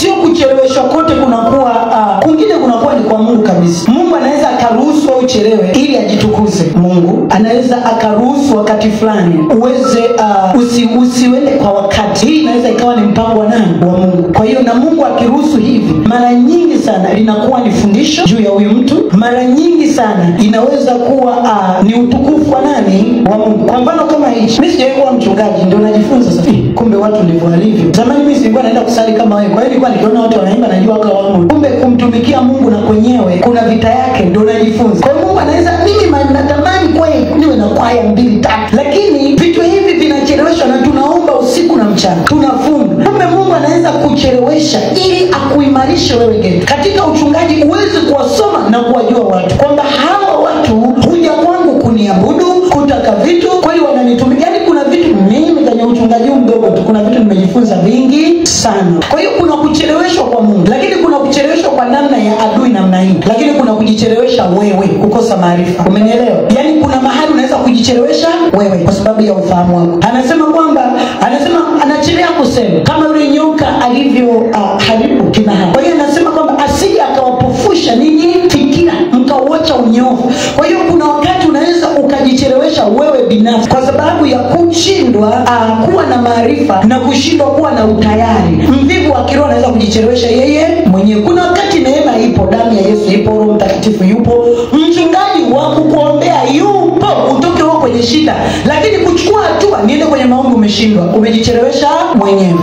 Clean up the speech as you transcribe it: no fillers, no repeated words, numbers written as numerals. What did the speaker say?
Sio kucheleweshwa kote kunakuwa kungine kunakuwa ni kwa Mungu kabisa. Mungu anaweza akaruhusu uchelewe ili ajitukuze. Mungu anaweza akaruhusu wakati fulani uweze usiwende kwa wakati. Hii inaweza ikawa ni mpango wa nani? Wa Mungu. Kwa hiyo na Mungu akiruhusu hivi, mara nyingi sana linakuwa ni fundisho juu ya huyu mtu. Mara nyingi sana inaweza kuwa ni utukufu wa nani? Wa Mungu. Kwa mfano kama hichi, mimi sijawahi kuwa mchungaji, ndio najifunza sasa. Kumbe watu ndivyo walivyo. Zamani mimi sikuwa naenda kusali kama wewe. Kwa hiyo nilikuwa nikiona watu wanaimba najua kwa wangu. Kumbe kumtumikia Mungu na kwenyewe kuna vita yake, ndio najifunza. Kwa hiyo Mungu anaweza, mimi natamani kwa niwe na kwaya 2 3, lakini vitu hivi vinacheleweshwa na tunaomba usiku na mchana. Tunafunga. Kumbe Mungu anaweza kuchelewesha ili akuimarishe wewe geni. Katika uchungaji uweze kuwasoma na kuwajua watu kwamba hawa watu huja kwangu kuniabudu, kutaka vitu, kweli wananitumikia. Yaani kuna vitu mimi kwenye uchungaji mdogo tu, kuna vitu nimejifunza vingi sana. Kwa hiyo kuna kucheleweshwa kwa Mungu, lakini kuna kucheleweshwa kwa namna ya adui namna hii. Lakini kuna kujichelewesha wewe kukosa maarifa. Umenielewa? Yaani kuna mahali unaweza kujichelewesha wewe kwa sababu ya ufahamu wako. Anasema anachelea kusema kama yule nyoka alivyo haribu kinaha. Kwa hiyo anasema kwamba asije akawapofusha ninyi fikira mkauacha unyofu. Kwa hiyo kuna wakati unaweza ukajichelewesha wewe binafsi kwa sababu ya kushindwa kuwa na maarifa na kushindwa kuwa na utayari. Mvivu wa kiroho anaweza kujichelewesha yeye mwenyewe. Kuna wakati neema ipo, damu ya Yesu ipo, Roho Mtakatifu yupo, mchungaji wa kukuombea yupo, utoke huko kwenye shida, lakini kuchukua hatua niende kwenye maombi umeshindwa, umejichelewesha mwenyewe.